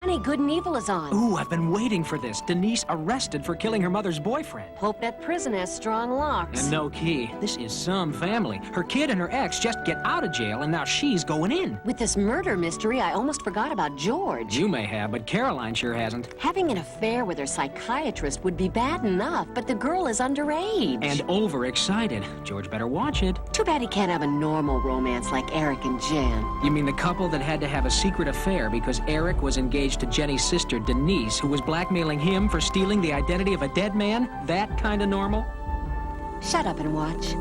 Company, Good and Evil is on. Ooh, I've been waiting for this. Denise arrested for killing her mother's boyfriend. Hope that prison has strong locks. And no key. This is some family. Her kid and her ex just get out of jail, and now she's going in. With this murder mystery, I almost forgot about George. You may have, but Caroline sure hasn't. Having an affair with her psychiatrist would be bad enough, but the girl is underage. And overexcited. George better watch it. Too bad he can't have a normal romance like Eric and Jen. You mean the couple that had to have a secret affair because Eric was engaged to Jenny's sister, Denise, who was blackmailing him for stealing the identity of a dead man? That kind of normal? Shut up and watch.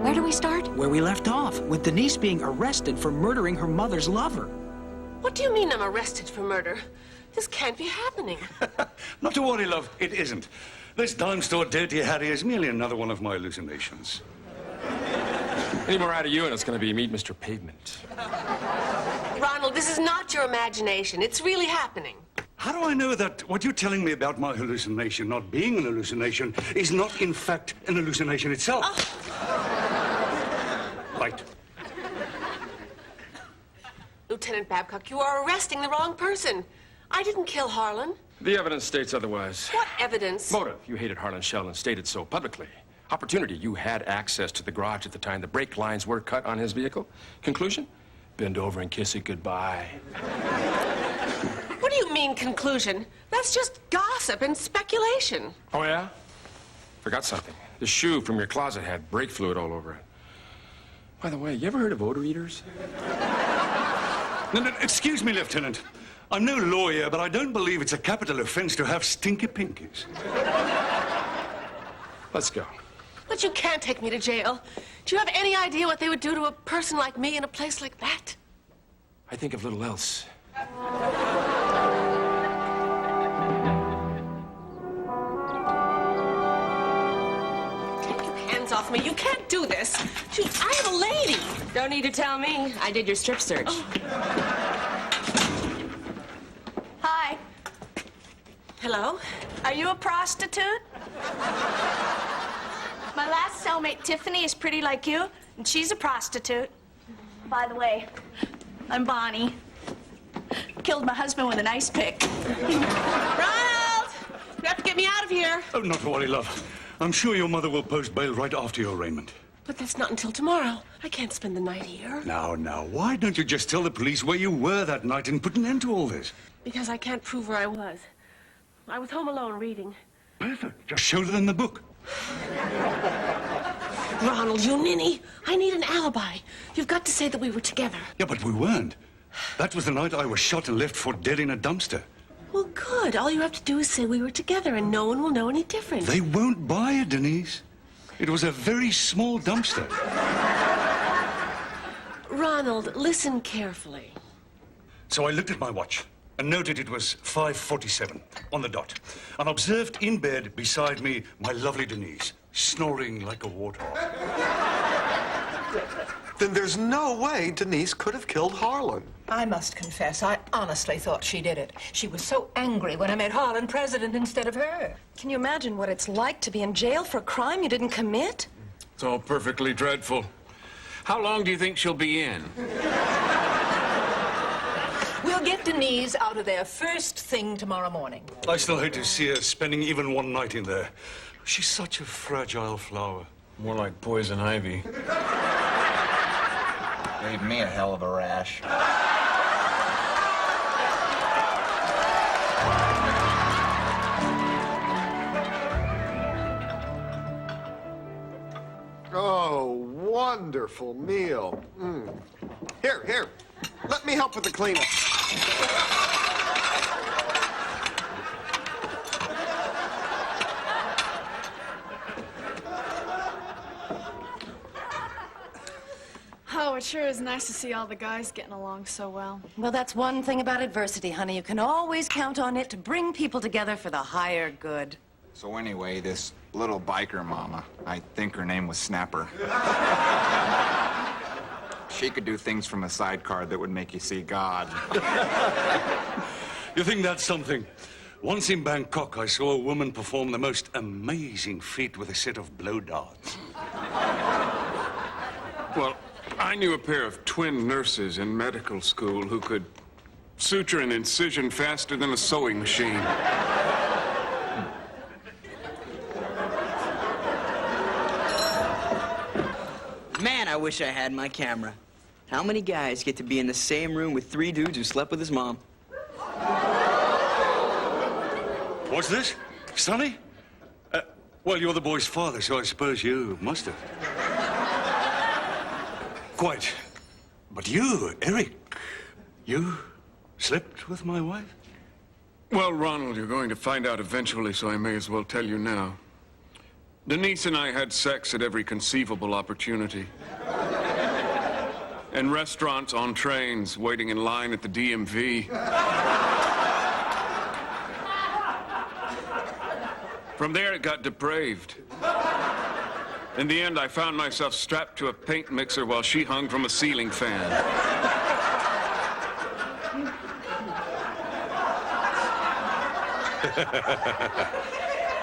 Where do we start? Where we left off, with Denise being arrested for murdering her mother's lover. What do you mean I'm arrested for murder? This can't be happening. Not to worry, love, it isn't. This dime store Dirty Harry is merely another one of my hallucinations. Any more out of you and it's going to be meet Mr. Pavement. Ronald, this is not your imagination. It's really happening. How do I know that what you're telling me about my hallucination not being an hallucination is not, in fact, an hallucination itself? Right. Lieutenant Babcock, you are arresting the wrong person. I didn't kill Harlan. The evidence states otherwise. What evidence? Motive. You hated Harlan Sheldon, stated so publicly. Opportunity. You had access to the garage at the time the brake lines were cut on his vehicle. Conclusion? Bend over and kiss it goodbye. What do you mean, conclusion? That's just gossip and speculation. Oh, yeah? Forgot something. The shoe from your closet had brake fluid all over it. By the way, you ever heard of odor eaters? No, excuse me, Lieutenant. I'm no lawyer, but I don't believe it's a capital offense to have stinky pinkies. Let's go. But you can't take me to jail. Do you have any idea what they would do to a person like me in a place like that? I think of little else. Take your hands off me. You can't do this. Gee, I am a lady. Don't need to tell me. I did your strip search. Oh. Hi. Hello? Are you a prostitute? My last cellmate, Tiffany, is pretty like you, and she's a prostitute. By the way, I'm Bonnie. Killed my husband with an ice pick. Ronald! You have to get me out of here. Oh, not to worry, love. I'm sure your mother will post bail right after your arraignment. But that's not until tomorrow. I can't spend the night here. Now, why don't you just tell the police where you were that night and put an end to all this? Because I can't prove where I was. I was home alone reading. Perfect. Just show them the book. Ronald, you ninny. I need an alibi. You've got to say that we were together. Yeah, but we weren't. That was the night I was shot and left for dead in a dumpster. Well, good. All you have to do is say we were together, and no one will know any different. They won't buy it, Denise. It was a very small dumpster. Ronald, listen carefully. So I looked at my watch and noted it was 5:47 on the dot, and observed in bed beside me my lovely Denise, snoring like a warthog. Then there's no way Denise could have killed Harlan. I must confess, I honestly thought she did it. She was so angry when I made Harlan president instead of her. Can you imagine what it's like to be in jail for a crime you didn't commit? It's all perfectly dreadful. How long do you think she'll be in? We'll We'll get Denise out of there first thing tomorrow morning. I still hate to see her spending even one night in there. She's such a fragile flower. More like poison ivy. Gave me a hell of a rash. Oh, wonderful meal. Here. Let me help with the cleanup. Oh, it sure is nice to see all the guys getting along so well. Well, that's one thing about adversity, honey. You can always count on it to bring people together for the higher good. So anyway, this little biker mama, I think her name was Snapper. She could do things from a sidecar that would make you see God. You think that's something? Once in Bangkok, I saw a woman perform the most amazing feat with a set of blow darts. Well, I knew a pair of twin nurses in medical school who could suture an incision faster than a sewing machine. Man, I wish I had my camera. How many guys get to be in the same room with 3 dudes who slept with his mom? What's this? Sonny? Well, you're the boy's father, so I suppose you must have. Quite. But you, Eric, you slept with my wife? Well, Ronald, you're going to find out eventually, so I may as well tell you now. Denise and I had sex at every conceivable opportunity. In restaurants, on trains, waiting in line at the DMV. From there, it got depraved. In the end, I found myself strapped to a paint mixer while she hung from a ceiling fan.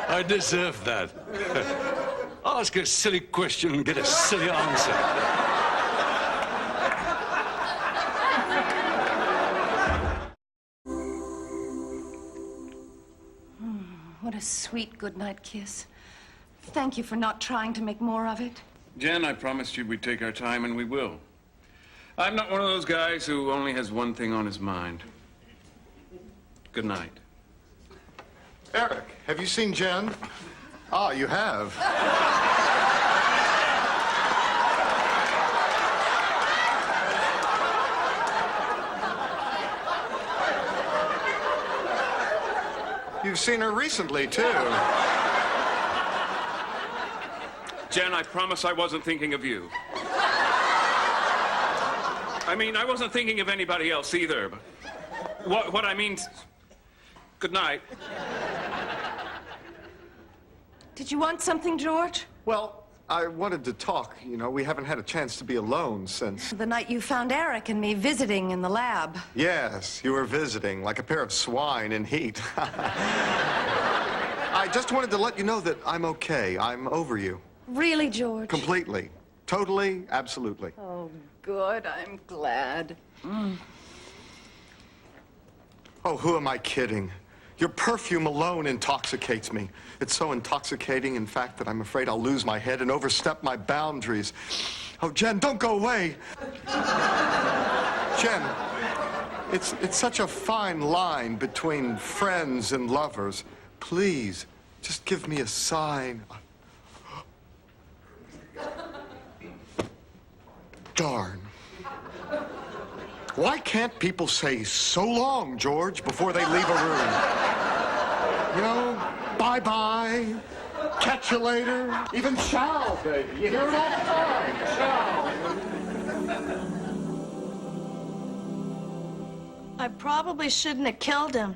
I deserve that. Ask a silly question and get a silly answer. What a sweet goodnight kiss. Thank you for not trying to make more of it. Jen, I promised you we'd take our time, and we will. I'm not one of those guys who only has one thing on his mind. Good night. Eric, have you seen Jen? Ah, you have. You've seen her recently, too. Jen, I promise I wasn't thinking of you. I mean, I wasn't thinking of anybody else either. But what I mean... Good night. Did you want something, George? Well, I wanted to talk. You know, we haven't had a chance to be alone since... The night you found Eric and me visiting in the lab. Yes, you were visiting, like a pair of swine in heat. I just wanted to let you know that I'm okay. I'm over you. Really, George? Completely. Totally, absolutely. Oh, good. I'm glad. Oh, who am I kidding? Your perfume alone intoxicates me. It's so intoxicating, in fact, that I'm afraid I'll lose my head and overstep my boundaries. Oh, Jen, don't go away. Jen, it's such a fine line between friends and lovers. Please, just give me a sign. Darn. Why can't people say so long, George, before they leave a room? You know, bye-bye, catch you later, even ciao, baby. You hear it all the time, ciao. I probably shouldn't have killed him.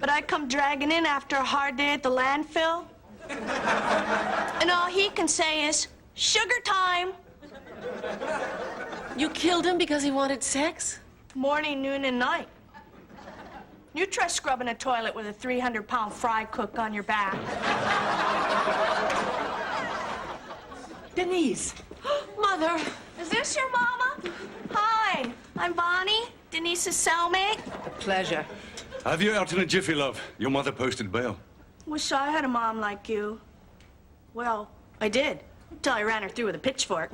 But I come dragging in after a hard day at the landfill. And all he can say is, sugar time. You killed him because he wanted sex? Morning, noon, and night. You try scrubbing a toilet with a 300-pound fry cook on your back. Denise. Mother. Is this your mama? Hi, I'm Bonnie. Denise's cellmate? Pleasure. Have you out in a jiffy, love? Your mother posted bail. Wish I had a mom like you. Well, I did, until I ran her through with a pitchfork.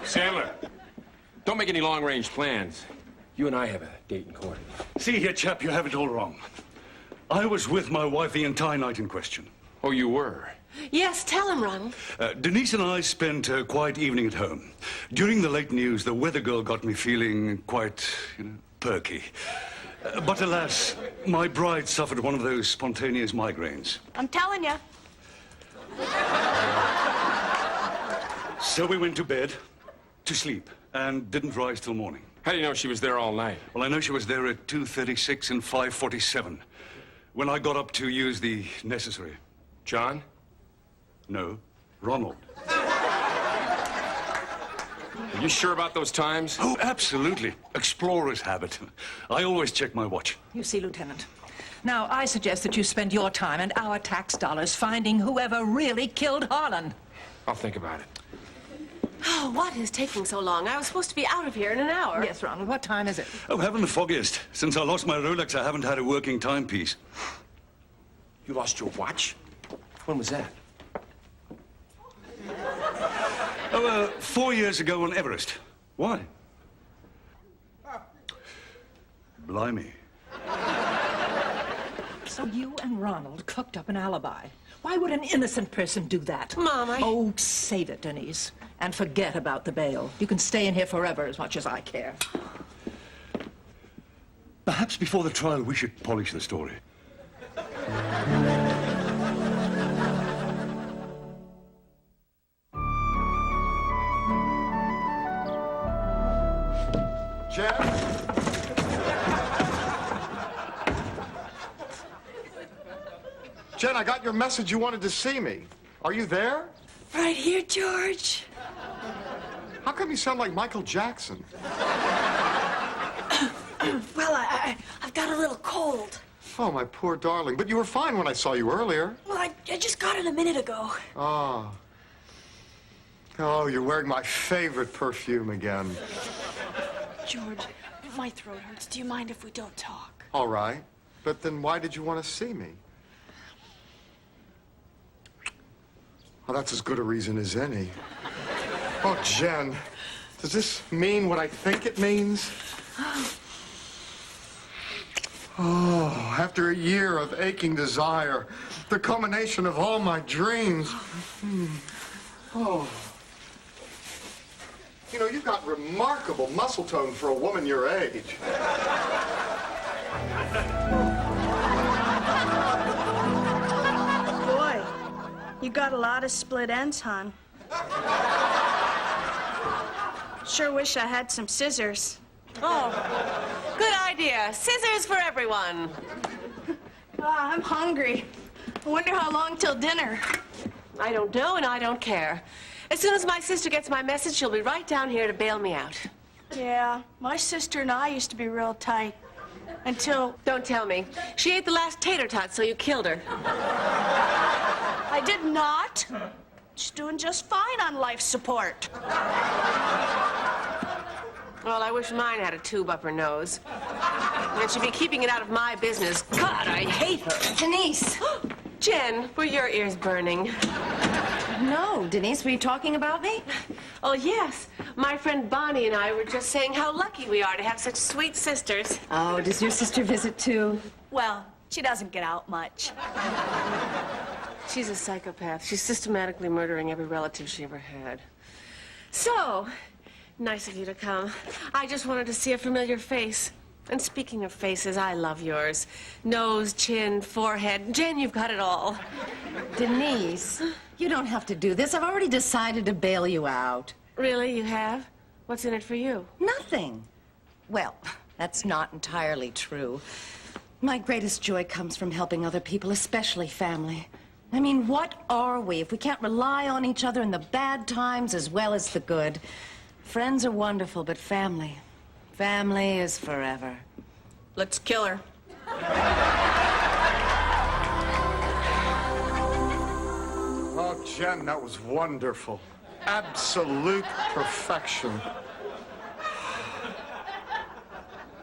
Sandler, don't make any long-range plans. You and I have a date in court. See here, chap, you have it all wrong. I was with my wife the entire night in question. Oh, you were? Yes, tell him, Ronald. Denise and I spent a quiet evening at home. During the late news, the weather girl got me feeling quite, perky. But alas, my bride suffered one of those spontaneous migraines. I'm telling you. So we went to bed, to sleep, and didn't rise till morning. How do you know she was there all night? Well, I know she was there at 2:36 and 5:47, when I got up to use the necessary. John? No, Ronald. Are you sure about those times? Oh, absolutely. Explorer's habit. I always check my watch. You see, Lieutenant, now I suggest that you spend your time and our tax dollars finding whoever really killed Harlan. I'll think about it. Oh, what is taking so long? I was supposed to be out of here in an hour. Yes, Ronald, what time is it? Oh, heaven the foggiest. Since I lost my Rolex, I haven't had a working timepiece. You lost your watch? When was that? Oh, 4 years ago on Everest. Why? Blimey. So you and Ronald cooked up an alibi. Why would an innocent person do that? Mom, Oh, save it, Denise. And forget about the bail. You can stay in here forever as much as I care. Perhaps before the trial, we should polish the story. Jen? Jen, I got your message. You wanted to see me. Are you there? Right here, George. How come you sound like Michael Jackson? Well, I've got a little cold. Oh, my poor darling. But you were fine when I saw you earlier. Well, I just got it a minute ago. Oh. Oh, you're wearing my favorite perfume again. George, my throat hurts. Do you mind if we don't talk? All right. But then why did you want to see me? Well, that's as good a reason as any. Oh, Jen, does this mean what I think it means? Oh, after a year of aching desire, the culmination of all my dreams. Oh. You know, you've got remarkable muscle tone for a woman your age. Boy, you got a lot of split ends, hon. Sure wish I had some scissors. Oh, good idea. Scissors for everyone. I'm hungry. I wonder how long till dinner. I don't know, and I don't care. As soon as my sister gets my message, she'll be right down here to bail me out. Yeah, my sister and I used to be real tight. Until... Don't tell me. She ate the last tater tot, so you killed her. I did not. She's doing just fine on life support. Well, I wish mine had a tube up her nose. And she'd be keeping it out of my business. God, I hate her. Denise. Jen, were your ears burning? No, Denise, were you talking about me? Oh, yes. My friend Bonnie and I were just saying how lucky we are to have such sweet sisters. Oh, does your sister visit too? Well, she doesn't get out much. She's a psychopath. She's systematically murdering every relative she ever had. So, nice of you to come. I just wanted to see a familiar face. And speaking of faces, I love yours. Nose, chin, forehead. Jen, you've got it all. Denise, you don't have to do this. I've already decided to bail you out. Really, you have? What's in it for you? Nothing. Well, that's not entirely true. My greatest joy comes from helping other people, especially family. I mean, what are we if we can't rely on each other in the bad times as well as the good? Friends are wonderful, but family is forever. Let's kill her. Oh, Jen, that was wonderful. Absolute perfection.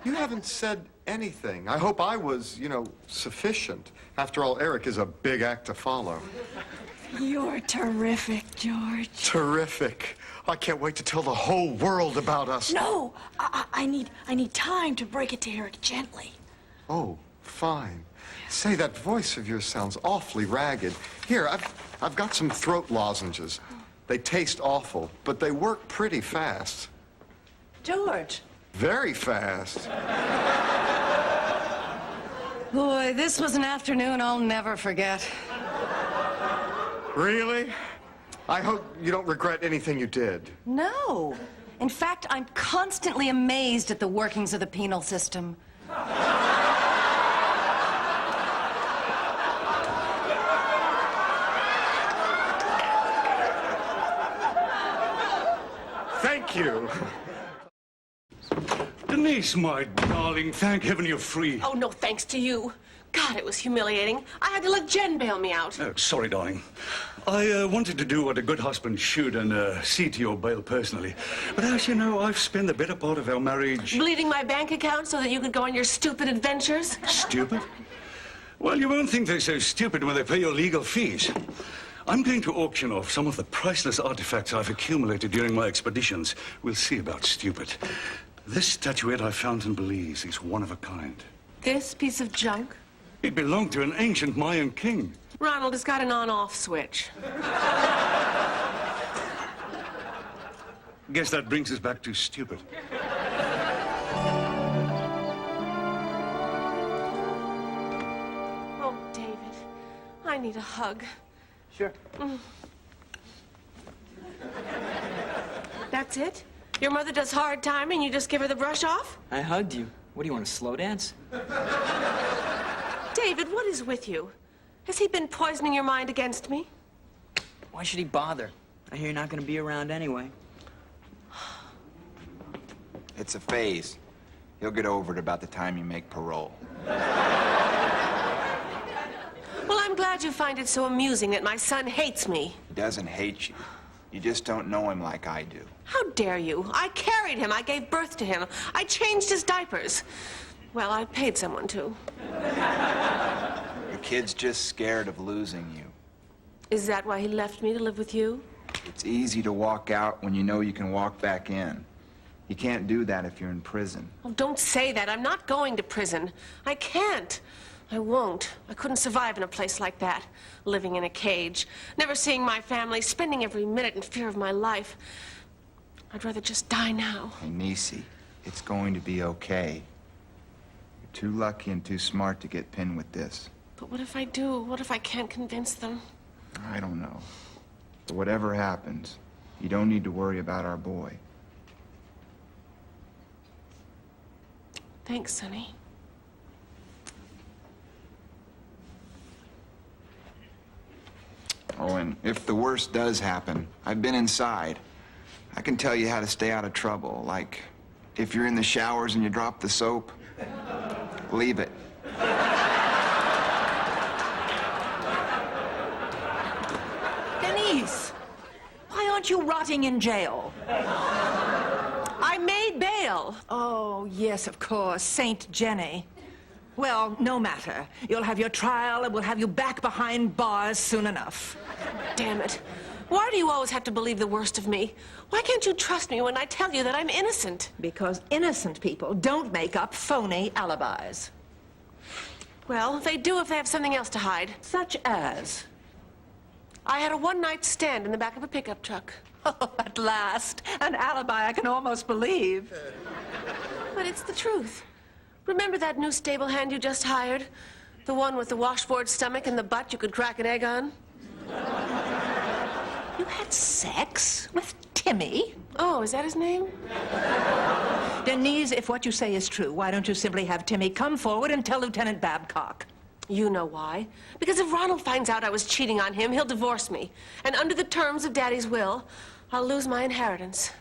You haven't said anything. I hope I was, sufficient. After all, Eric is a big act to follow. You're terrific, George. Terrific. I can't wait to tell the whole world about us. No, I need time to break it to Eric gently. Oh, fine. Say, that voice of yours sounds awfully ragged. Here, I've got some throat lozenges. They taste awful, but they work pretty fast. George. Very fast. Boy, this was an afternoon I'll never forget. Really? I hope you don't regret anything you did. No. In fact, I'm constantly amazed at the workings of the penal system. Thank you. Denise, my darling, thank heaven you're free. Oh, no thanks to you. God, it was humiliating. I had to let Jen bail me out. Oh, sorry, darling. I wanted to do what a good husband should and see to your bail personally. But as you know, I've spent the better part of our marriage... Bleeding my bank account so that you could go on your stupid adventures? Stupid? Well, you won't think they're so stupid when they pay your legal fees. I'm going to auction off some of the priceless artifacts I've accumulated during my expeditions. We'll see about stupid. This statuette I found in Belize is one of a kind. This piece of junk? It belonged to an ancient Mayan king. Ronald has got an on-off switch. Guess that brings us back to stupid. Oh, David, I need a hug. Sure. That's it? Your mother does hard time and you just give her the brush off? I hugged you. What do you want, a slow dance? David, what is with you? Has he been poisoning your mind against me? Why should he bother? I hear you're not going to be around anyway. It's a phase. He'll get over it about the time you make parole. Well, I'm glad you find it so amusing that my son hates me. He doesn't hate you. You just don't know him like I do. How dare you? I carried him. I gave birth to him. I changed his diapers. Well, I paid someone to. The kid's just scared of losing you. Is that why he left me to live with you? It's easy to walk out when you know you can walk back in. You can't do that if you're in prison. Oh, don't say that. I'm not going to prison. I can't. I won't. I couldn't survive in a place like that, living in a cage, never seeing my family, spending every minute in fear of my life. I'd rather just die now. Hey, Niecy, it's going to be okay. You're too lucky and too smart to get pinned with this. But what if I do? What if I can't convince them? I don't know. But whatever happens, you don't need to worry about our boy. Thanks, Sonny. Oh, and if the worst does happen, I've been inside. I can tell you how to stay out of trouble. Like, if you're in the showers and you drop the soap, leave it. Denise, why aren't you rotting in jail? I made bail. Oh, yes, of course, Saint Jenny. Well, no matter. You'll have your trial and we'll have you back behind bars soon enough. Damn it. Why do you always have to believe the worst of me? Why can't you trust me when I tell you that I'm innocent? Because innocent people don't make up phony alibis. Well, they do if they have something else to hide. Such as? I had a one-night stand in the back of a pickup truck. Oh, at last. An alibi I can almost believe. But it's the truth. Remember that new stable hand you just hired? The one with the washboard stomach and the butt you could crack an egg on? You had sex with Timmy? Oh, is that his name? Denise, if what you say is true, why don't you simply have Timmy come forward and tell Lieutenant Babcock? You know why. Because if Ronald finds out I was cheating on him, he'll divorce me. And under the terms of Daddy's will, I'll lose my inheritance.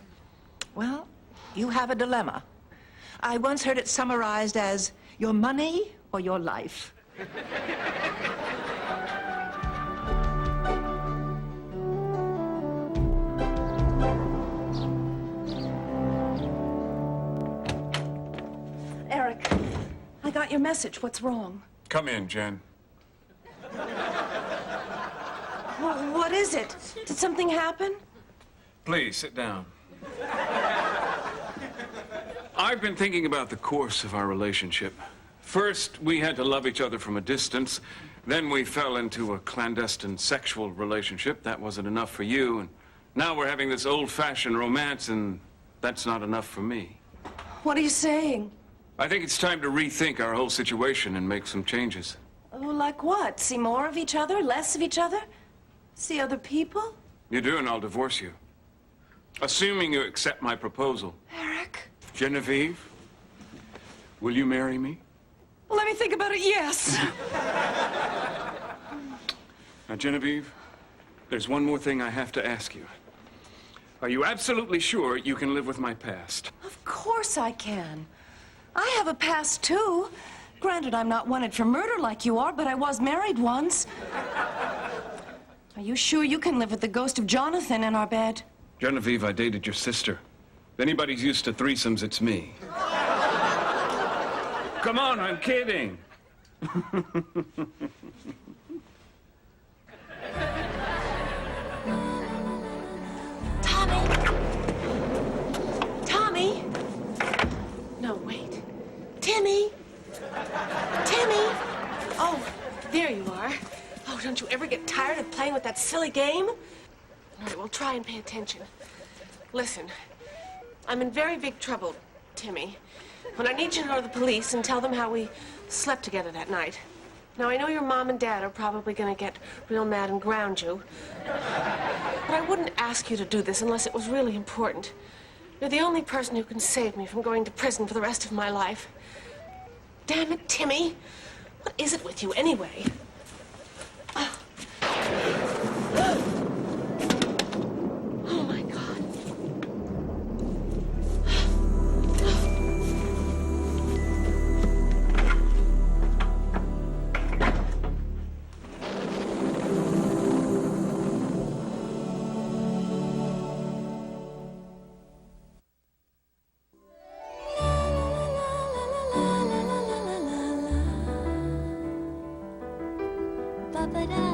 Well, you have a dilemma. I once heard it summarized as your money or your life. I got your message. What's wrong? Come in, Jen. What is it? Did something happen? Please, sit down. I've been thinking about the course of our relationship. First, we had to love each other from a distance. Then we fell into a clandestine sexual relationship. That wasn't enough for you. And now we're having this old-fashioned romance, and that's not enough for me. What are you saying? I think it's time to rethink our whole situation and make some changes. Oh, like what? See more of each other? Less of each other? See other people? You do, and I'll divorce you. Assuming you accept my proposal. Eric? Genevieve, will you marry me? Well, let me think about it, yes. Now, Genevieve, there's one more thing I have to ask you. Are you absolutely sure you can live with my past? Of course I can. I have a past, too. Granted, I'm not wanted for murder like you are, but I was married once. Are you sure you can live with the ghost of Jonathan in our bed? Genevieve, I dated your sister. If anybody's used to threesomes, it's me. Come on, I'm kidding. Tommy? No, wait. Timmy? Timmy? Oh, there you are. Oh, don't you ever get tired of playing with that silly game? All right, well, try and pay attention. Listen, I'm in very big trouble, Timmy. And I need you to go to the police and tell them how we slept together that night. Now, I know your mom and dad are probably going to get real mad and ground you. But I wouldn't ask you to do this unless it was really important. You're the only person who can save me from going to prison for the rest of my life. Damn it, Timmy. What is it with you, anyway? Oh, my God. Ba-ba-da.